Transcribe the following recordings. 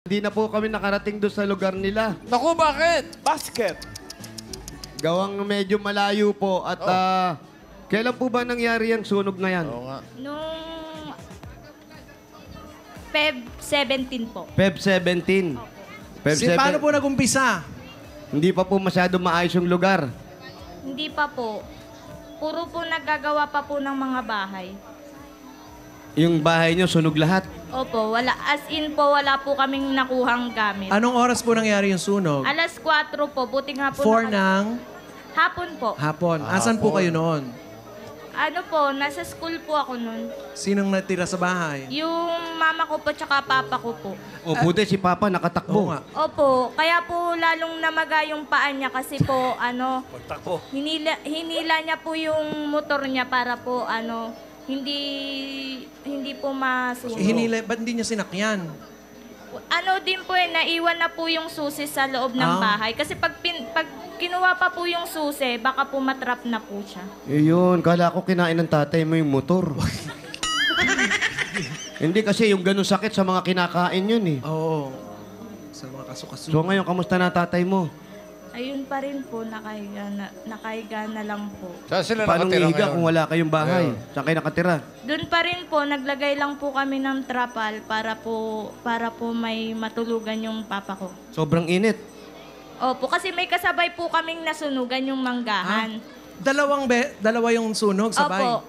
Hindi na po kami nakarating doon sa lugar nila. Naku, bakit? Basket. Gawang medyo malayo po at kailan po ba nangyari ang sunog na yan? Oo nga. Nung Feb 17 po. Feb 17. Feb Paano po nag-umpisa? Hindi pa po masyado maayos yung lugar. Hindi pa po. Puro po nagagawa pa po ng mga bahay. Yung bahay nyo sunog lahat. Opo, wala. As in po, wala po kaming nakuhang gamit. Anong oras po nangyari yung sunog? Alas 4 po, buti nga po. 4 ng Hapon po. hapon. Asan po kayo noon? Ano po, nasa school po ako nun. Sinong natira sa bahay? Yung mama ko po tsaka papa ko po. O buti si Papa Oo nakatakbo. nga. Opo, kaya po lalong namaga yung paa niya kasi po, Pagtakbo. hinila niya po yung motor niya para po, hindi po masunog. Ba't hindi niya sinakyan? Ano din po naiwan na po yung susi sa loob ng bahay. Kasi pag kinuha pa po yung susi, baka po matrap na po siya. Yun, kala ko kinain ng tatay mo yung motor. Hindi kasi yung ganun sakit sa mga kinakain yun eh. Oo. Sa mga kasukaso. So ngayon, kamusta na tatay mo? Ayun pa rin po, nakahiga na lang po. Saan sila Paano nakatira ihiga ngayon? kung wala kayong bahay? Saan kayo nakatira? Doon pa rin po, naglagay lang po kami ng trapal para po may matulugan yung papa ko. Sobrang init. Opo, kasi may kasabay po kaming nasunugan yung manggahan. Dalawa yung sunog sabay. Opo.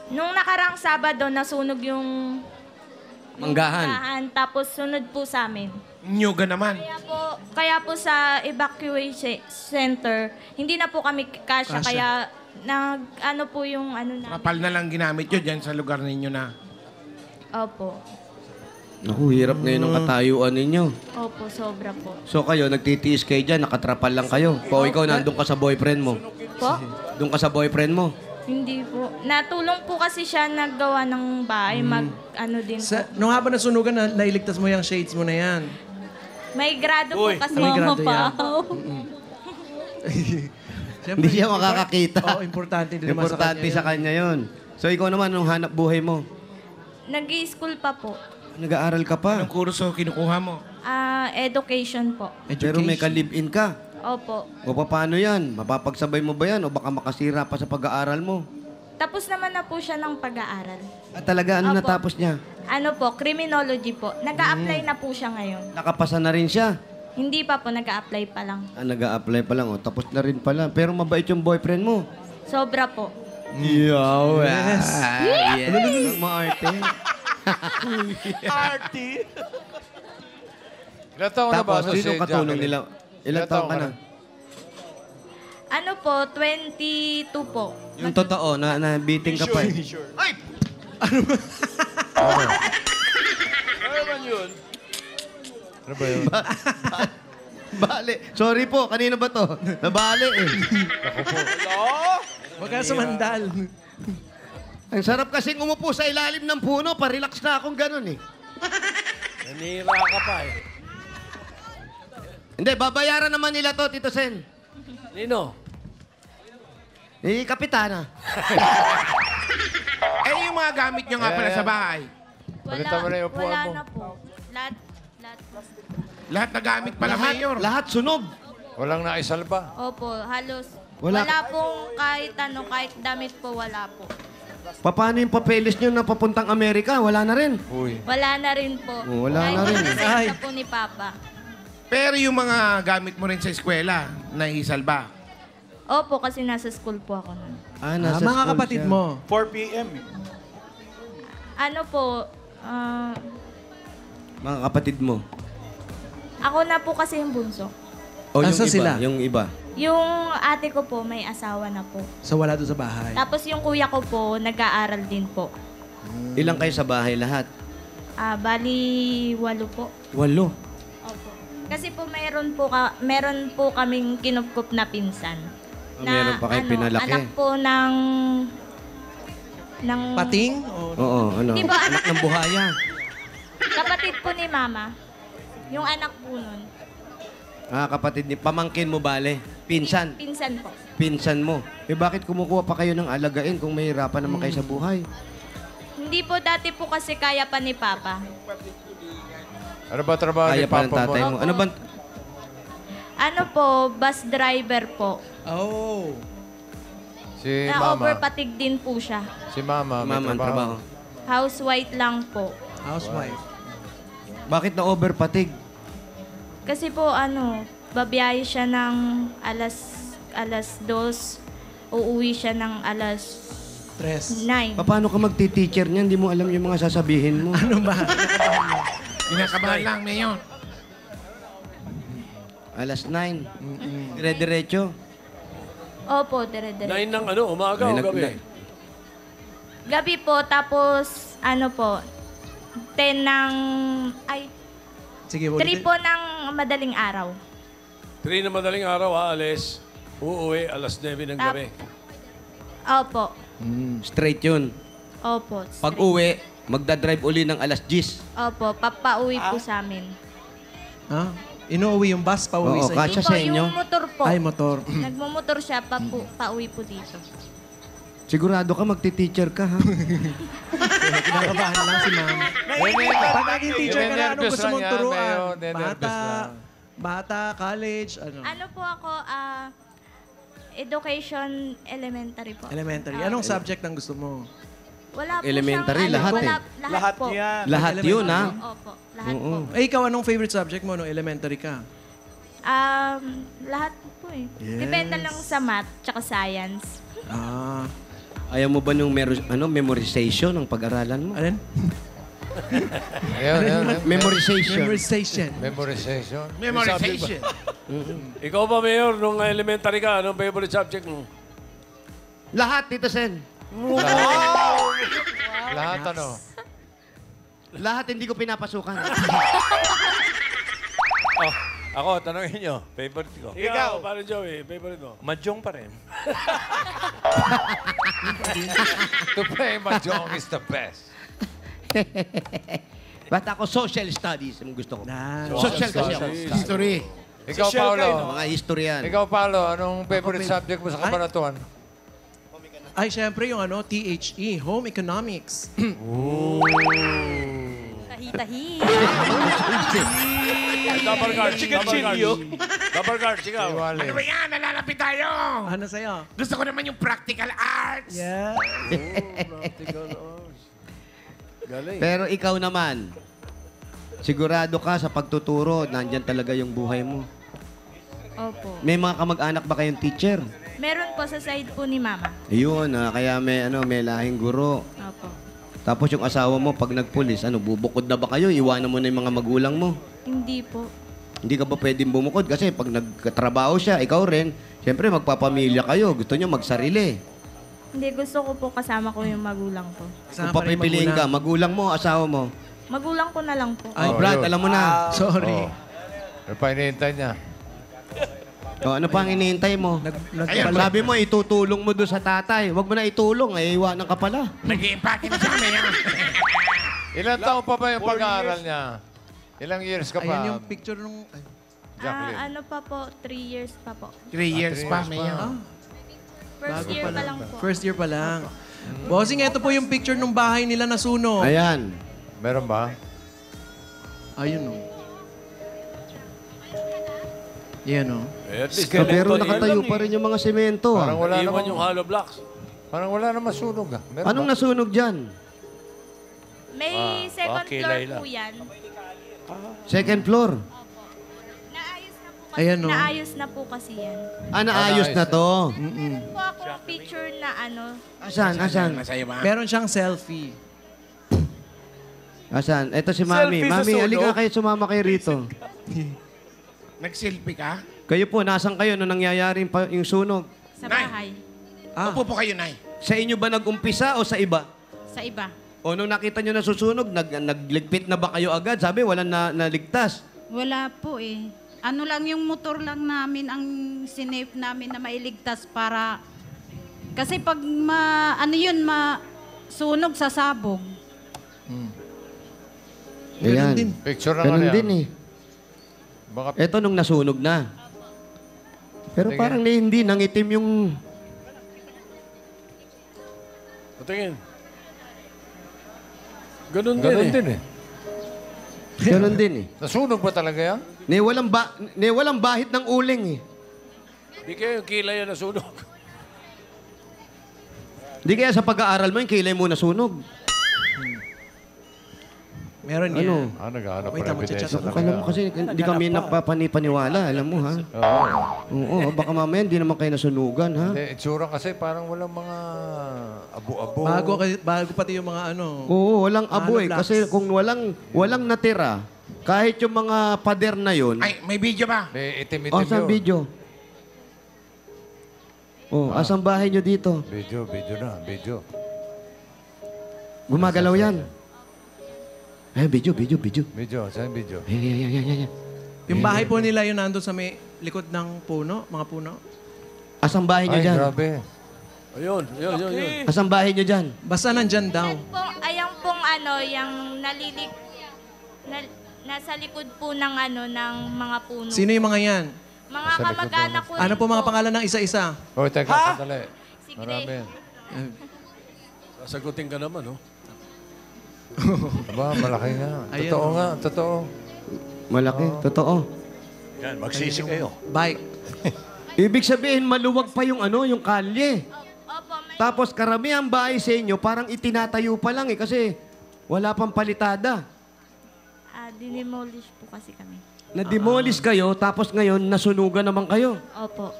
Nung nakarang Sabado, nasunog yung Manggahan. tapos sunod po sa amin. Nyuga naman. Kaya po sa evacuation center, hindi na po kami kasya. Kasya. Kaya po yung na. Kapal na lang ginamit yun dyan sa lugar ninyo na. Opo. Naku, hirap ngayon ang katayuan ninyo. Opo, sobra po. So kayo, nagtitiis kayo dyan, nakatrapal lang kayo. O ikaw, nandun ka sa boyfriend mo. Po? Doon ka sa boyfriend mo. Hindi po. Natulong po kasi siya naggawa ng bahay, din po. Nung habang nasunugan, nailigtas mo yung shades mo na yan. May grado po kasi. May grado yan. Siyempre, Hindi siya makakakita. Oo, importante din naman Importante sa sa kanya yun. So ikaw naman, nung hanap buhay mo, Nag-i-school pa po. nag-aaral ka pa. Anong kurso kinukuha mo? Education po. Pero may ka-live-in ka. Opo. O paano yan? Mapapagsabay mo ba yan? O baka makasira pa sa pag-aaral mo? Tapos naman na po siya ng pag-aaral. At talaga, ano Opo. natapos niya? Criminology po. Nag-a-apply na po siya ngayon. Nakapasa na rin siya. Hindi pa po, nag-a-apply pa lang. Nag-a-apply pa lang. O, tapos na rin pala. Pero mabait yung boyfriend mo. Sobra po. Yo, Yes. Yes. Maarte. Arty! Ilan taon na ba Tapos, sino katulong nila? Ilang taon ka na? 22 po. Yung totoo, na-beating ka pa eh. Ay! Ano ba yun? Bale. Sorry po, kanina ba to? Nabali eh. Huwag ka sumandal. Ang sarap kasing umupo sa ilalim ng puno, pa-relax na akong ganun eh. Nanira ka pa eh. Hindi, babayaran naman nila to, Tito Sen. Nino? Kapitana. Yung mga gamit nyo nga pala sa bahay. Wala, mo na yung upuan wala mo. na po. Lahat. Lahat na gamit pala, Mayor. Lahat sunog. Walang naisalba. Opo, halos. Wala- Wala pong kahit damit po, wala po. Paano yung papeles nyo na papuntang Amerika? Wala na rin. Uy. Wala na rin po. Wala na rin. Kahit po ni Papa. Pero yung mga gamit mo rin sa eskwela, naisalba. Opo, kasi nasa school po ako nun. Nasa Mga school kapatid siya. mo. 4 p.m. Ano po, Mga kapatid mo. ako na po kasi yung bunso. O yung Nasaan iba? sila? Yung iba. Yung ate ko po, may asawa na po. Sa wala doon sa bahay. Tapos yung kuya ko po, nag-aaral din po. Ilang kayo sa bahay lahat? Bali, 8 po. 8. Opo. Kasi po meron po kaming kinupkup na pinsan. Meron pa kayo pinalaki. Anak po ng Pating? Oo, ano? Di ba, Anak ng buhaya. kapatid po ni Mama. Yung anak po nun. Kapatid ni pamangkin mo bale. Pinsan. Pinsan po. Pinsan mo. Bakit kumukuha pa kayo ng alagain kung mahirapan naman kayo sa buhay? Hindi po dati po kasi kaya pa ni Papa. Ano ba trabaho Kaya ni pa ng Papa tatay mo? mo. Ano ba? Ano po, bus driver po. Oh. Si Na Mama. overpatig din po siya. Si Mama, may Mama, ang trabaho. trabaho. Housewife lang po. Housewife. Bakit na overpatig? Kasi po babiyahe siya ng alas 2, uuwi siya ng alas Tres. 9. Paano ka magti-teacher niyan? Hindi mo alam yung mga sasabihin mo. Ano ba? Kinakabahan lang, Mayor. Alas 9. Dire-diretso. Opo, dire-dire. 9 ng umaga o gabi? Gabi po, tapos po, 10 ng, Sige, 3 po ng madaling araw. 3 na madaling araw, aalis. Uuwi, alas 9 ng gabi. Opo. Straight yun. Opo. Pag uwi, magdadrive uli ng alas 10. Opo, papauwi po sa amin. Ha? Inuuwi yung bus pa uwi Oo, sa kasya inyo? sa Po, inyo. yung motor po. Ay, motor. Nagmumotor siya, pauwi po dito. Sigurado ka magti-teacher ka, ha? Kinakabahan lang si ma'am. Pag naging teacher ka na, anong Nervous gusto lang mong yan, turuan? Mayo. Nervous lang. Bata, college, ano? Ano po ako, education elementary po. Elementary. Anong subject ang gusto mo? Wala po Elementary, siyang, lahat wala, lahat po. Lahat yun, ha? Opo, lahat Oo. po. Eh, ikaw, anong favorite subject mo nung elementary ka? Lahat po eh. Yes. Depende lang sa math tsaka science. Ah. Ayaw mo ba nung memorization ng pag-aralan mo? Alin? Ayun. Memorization. Memorization. Memorization. Memorization. Ikaw ba, Mayor, nung elementary ka, anong favorite subject mo? Lahat, Tito Sen. Lahat ano? Lahat hindi ko pinapasukan. Ako, tanongin nyo. Favorite ko. Ikaw, paano, Joey? Favorite mo? Mahjong pa rin. To play mahjong is the best. Ba't ako social studies ang gusto ko. Nice. Social kasi ako. History. Ikaw, Paolo. Mga historian. Ikaw, Paolo, anong favorite subject mo sa kabanatuan? Ay, syempre yung THE, Home Economics. Tahi-tahi. Double guard. Double guard, ikaw. Iwali. Ano ba yan? Nalalapit tayo. Ano sa'yo? Gusto ko naman yung practical arts. Yeah. Galing. Pero ikaw naman, sigurado ka sa pagtuturo, nandyan talaga yung buhay mo. Opo. May mga kamag-anak ba kayong teacher? Meron po sa side po ni Mama. Ayun, kaya may lahing guro. Opo. Tapos yung asawa mo, pag nagpulis, bubukod na ba kayo? Iwanan mo na yung mga magulang mo. Hindi po. Hindi ka ba pwedeng bumukod? Kasi pag nagkatrabaho siya, ikaw rin, siyempre magpapamilya kayo. Gusto nyo magsarili. Hindi, gusto ko po kasama ko yung magulang ko. Kung papipiliin ka, magulang mo, asawa mo. Magulang ko na lang po. Ay, Brad, yun. alam mo na. Sorry. Ano pa hinihintay niya? Ano pa ang iniintay mo? Sabi mo, itutulong mo doon sa tatay. Huwag mo na itulong, iwanan ka pala. Nag-i-empake na siya, Mayor. Ilan taon pa ba yung pag-aaral niya? Ilang years ka Ayan pa? yung picture nung... ay, Jacqueline. Ano pa po, 3 years pa po. 3 years pa, years Mayor. First bago year pa lang po. First year pa lang. Bossing, ito po yung picture nung bahay nila na sunog. Ayan. Meron ba? Ayun o. Yan o. Eh, at least, Pero ganito, nakatayo yun lang pa rin yung mga semento. Parang wala Iwan namang, yung hollow blocks. parang wala namang sunog. Meron Anong ba? nasunog dyan? May second okay, floor Layla. po yan. Second floor. Naayos na po kasi, Ayan, no? naayos na po kasi yan. Naayos na to. Meron po ako picture na Asan? Masaya ba? Meron siyang selfie. Asan? Ito si Mami. Selfie sa Mami, sunog? halika kayo, sumama kayo rito. Nag-selfie ka? Kayo po, nasan kayo nung nangyayari yung sunog? sa Nay. bahay. Upo po kayo, Nay. Sa inyo ba nag-umpisa o sa iba? Sa iba. O nung nakita nyo na susunog, nagligpit na ba kayo agad? Sabi, walang naligtas. Wala po eh. Ano lang yung motor lang namin ang sinave namin na mailigtas para... Kasi pag sunog sa sabog. Ayan. din. Picture lang Ganun yan. din eh. Baka Ito nung nasunog na. Pero Sige. parang hindi, nangitim yung... Patingin. Ganun ganun din eh. din eh. Ganun din eh. Nasunog ba talaga yan? Walang bahit ng uling eh. Di kayo yung kilay na nasunog. Di kaya sa pag-aaral mo, yung kilay mo nasunog. Meron yan. Ano? Nag-ano Wait, pa magchat ako. Alam mo kasi, hindi kami napapaniwala, alam mo ha? Oo, baka mamaya hindi naman kayo nasunugan ha? Hindi, itsura kasi parang walang mga abo-abo. Bago pati yung mga ano. Oo, walang aboy. blocks. Kasi kung walang natira, kahit yung mga pader na yun, Ay, may video ba? May itim-itim saan yun. video? Oh, asang bahay nyo dito? Video na, video. Gumagalaw yan. Video. Video, saan yung video? Yan. Yung bahay po nila yun nandun sa may likod ng puno, mga puno. Asang bahay nyo Ay, dyan? grabe. Ayun. Asang bahay nyo dyan? Basta nandyan daw. Ayang pong ano, yung nasa likod po ng ano, ng mga puno. Sino yung mga yan? Mga kamag-anak ko Ano rin po mga pangalan ng isa-isa? Hoy, teka, sandali. Si Marami. Gray. Sasagutin ka naman, oh. Aba, malaki nga. Ayan, Totoo oh. nga, totoo. Malaki, totoo. Yan, magsisi kayo. Bike. Ibig sabihin, maluwag pa yung yung kalye. Opo, may Tapos karamihan bahay sa inyo, parang itinatayo pa lang kasi wala pang palitada. dinimolish po kasi kami. Na-demolish kayo, tapos ngayon nasunugan naman kayo. Opo.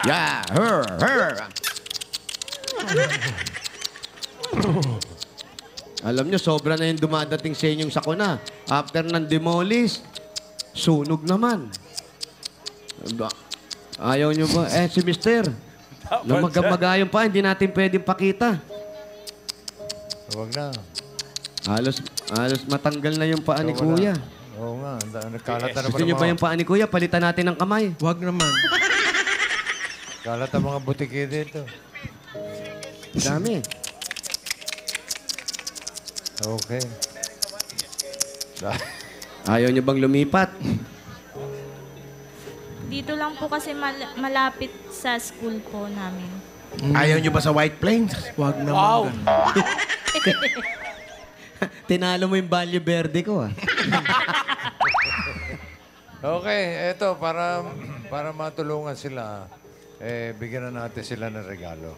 Yeah, her. Alam nyo, sobra na yung dumadating sa inyong sakuna. After ng demolish, sunog naman. Ayaw nyo ba? Si Mister, lumagam-magayon pa, hindi natin pwedeng pakita. Huwag na. Halos matanggal na yung paa ni Wala. Kuya. Oo nga, nagkalat na naman Gusto nyo ba yung paa ni Kuya? Palitan natin ng kamay. Wag naman. Kalat ang mga butiki dito. Dami. Okay. Ayaw nyo bang lumipat? Dito lang po kasi malapit sa school po namin. Ayaw nyo ba sa White Plains? Wag naman. Wow. Tinalo mo yung Valle Verde ko, ah. Okay, eto, para matulungan sila, bigyan na natin sila ng regalo.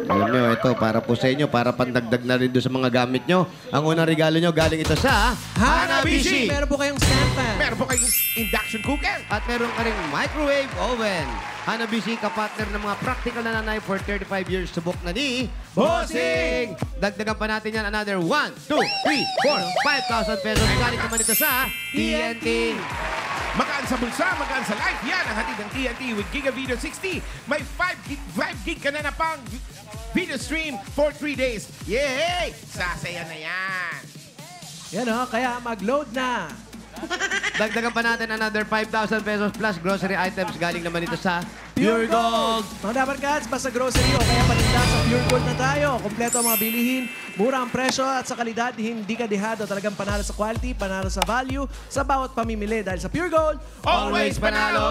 Alam nyo, ito, para po sa inyo, para pandagdag na rin doon sa mga gamit nyo. Ang unang regalo nyo galing ito sa Hanabishi! Meron po kayong stand fan. Meron po kayong induction cooker. At meron ka ring microwave oven. Hanabishi, kapartner ng mga practical na nanay for 35 years. Subok na ni Bossing! Dagdagan pa natin yan another 1, 2, 3, 4, 5,000 pesos. Galing naman ito sa TNT. Magaan sa bulsa, magaan sa life. Yan ang hatid ng TNT with Giga Video 60. May 5 gig ka na pang video stream for 3 days. Yay! Sasaya na yan. Yan o, kaya mag-load na. Dagdagan pa natin another 5,000 pesos plus grocery items. Galing naman ito sa Pure Gold. Mga Dabarkats, basta grocery o kaya paninda sa Pure Gold na tayo. Kompleto ang mga bilihin, mura ang presyo at sa kalidad, hindi ka dehado. Talagang panalo sa quality, panalo sa value, sa bawat pamimili. Dahil sa Pure Gold, Always panalo!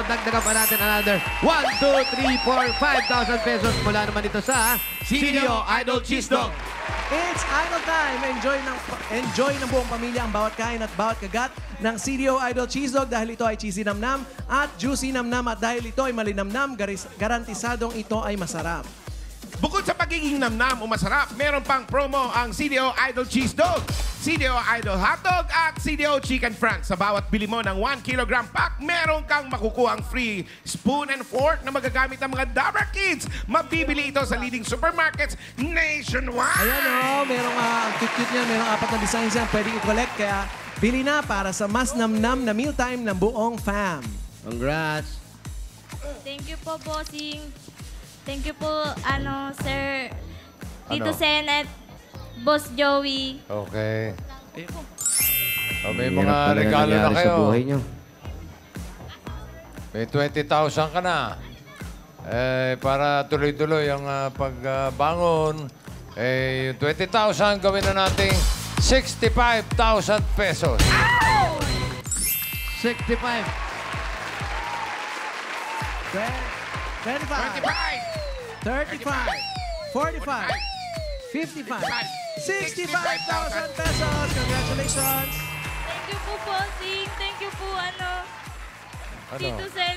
Dagdagan pa natin another 1, 2, 3, 4, 5,000 pesos mula naman ito sa CDO Idol Cheese Dog. it's idol time! Enjoy ng buong pamilya ang bawat kain at bawat kagat ng CDO Idol Cheese Dog dahil ito ay cheesy namnam at juicy namnam at dahil ito ay malinamnam, garantisadong ito ay masarap. Bukod sa pagiging namnam o masarap, meron pang promo ang CDO Idol Cheese Dog, CDO Idol Hotdog at CDO Chicken Frank. Sa bawat bili mo ng 1 kilogram pack, meron kang makukuhang free spoon and fork na magagamit ng mga Dabber Kids. Mabibili ito sa leading supermarkets nationwide. Ayan o, merong ang cute-cute niyan, merong 4 na designs yan pwedeng i-collect kaya bili na para sa mas namnam na mealtime ng buong fam. Congrats. Thank you po, bossing. Thank you po, Sir Tito Ano? Sen at Boss Joey. Okay. May Hirap mga talaga regalo na nangyari kayo. sa buhay nyo. May 20,000 ka na. Para tuloy-tuloy ang pagbangon, yung 20,000 gawin na nating 65,000 pesos. 65. 25. 25, 35, 45, 55, 65,000 pesos. Congratulations! Thank you po, bossing. Thank you po, Tito Sen.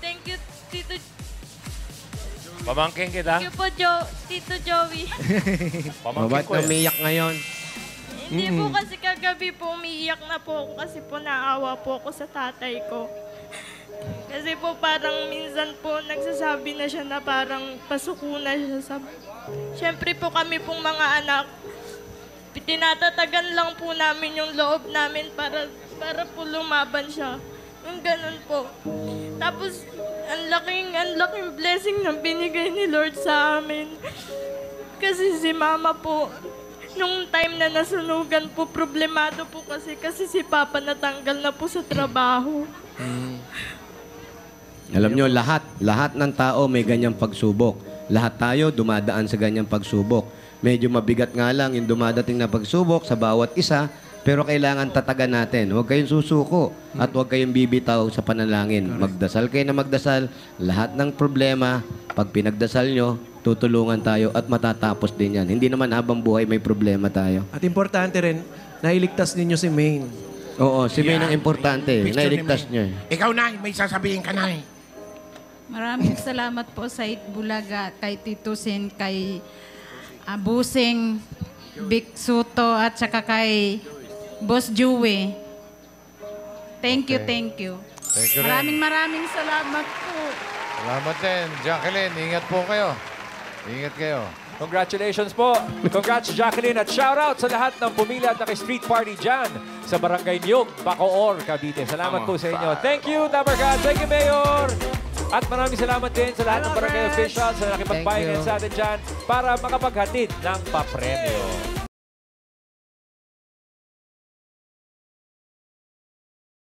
Thank you, Tito... Pamangkin kita. Thank you po, Tito Joey. Pamangkin Ba't ko yan. umiyak ngayon? Hindi po kasi kagabi po umiiyak na po ako kasi po naawa po ako sa tatay ko. Kasi po parang minsan po nagsasabi na siya na parang pasuko na siya sa... Siyempre po kami pong mga anak, tinatatagan lang po namin yung loob namin para po lumaban siya. Yung ganun po. Tapos, ang laking blessing na binigay ni Lord sa amin. Kasi si Mama po, nung time na nasunugan po, problemado po kasi si Papa natanggal na po sa trabaho. Alam nyo, lahat ng tao may ganyang pagsubok. Lahat tayo dumadaan sa ganyang pagsubok. Medyo mabigat nga lang yung dumadating na pagsubok sa bawat isa, pero kailangan tatagan natin. Huwag kayong susuko at huwag kayong bibitaw sa panalangin. Magdasal kayo na magdasal. Lahat ng problema, pag pinagdasal nyo, tutulungan tayo at matatapos din yan. Hindi naman habang buhay may problema tayo. At importante rin, nailigtas ninyo si Maine. Oo, si May ang importante. Picture ni Nailigtas May. nyo. Ikaw, Nay, may sasabihin ka, Nay. Maraming salamat po sa Itbulaga, kay Tito Sen, kay Busing, Vic Soto, at saka kay Boss Joey. Thank you, thank you. Thank you rin. Maraming salamat po. Salamat din. Jacqueline, ingat po kayo. Ingat kayo. Congratulations po. Congrats, Jacqueline. At shoutout sa lahat ng pumili at naka-street party dyan sa Barangay Niyog, Bacoor, Cavite. Salamat po sa inyo. Thank you, Tabarkan. Thank you, Mayor. At maraming salamat din sa lahat ng barangay officials na nakipagbayan sa atin dyan para makapaghatid ng papremyo.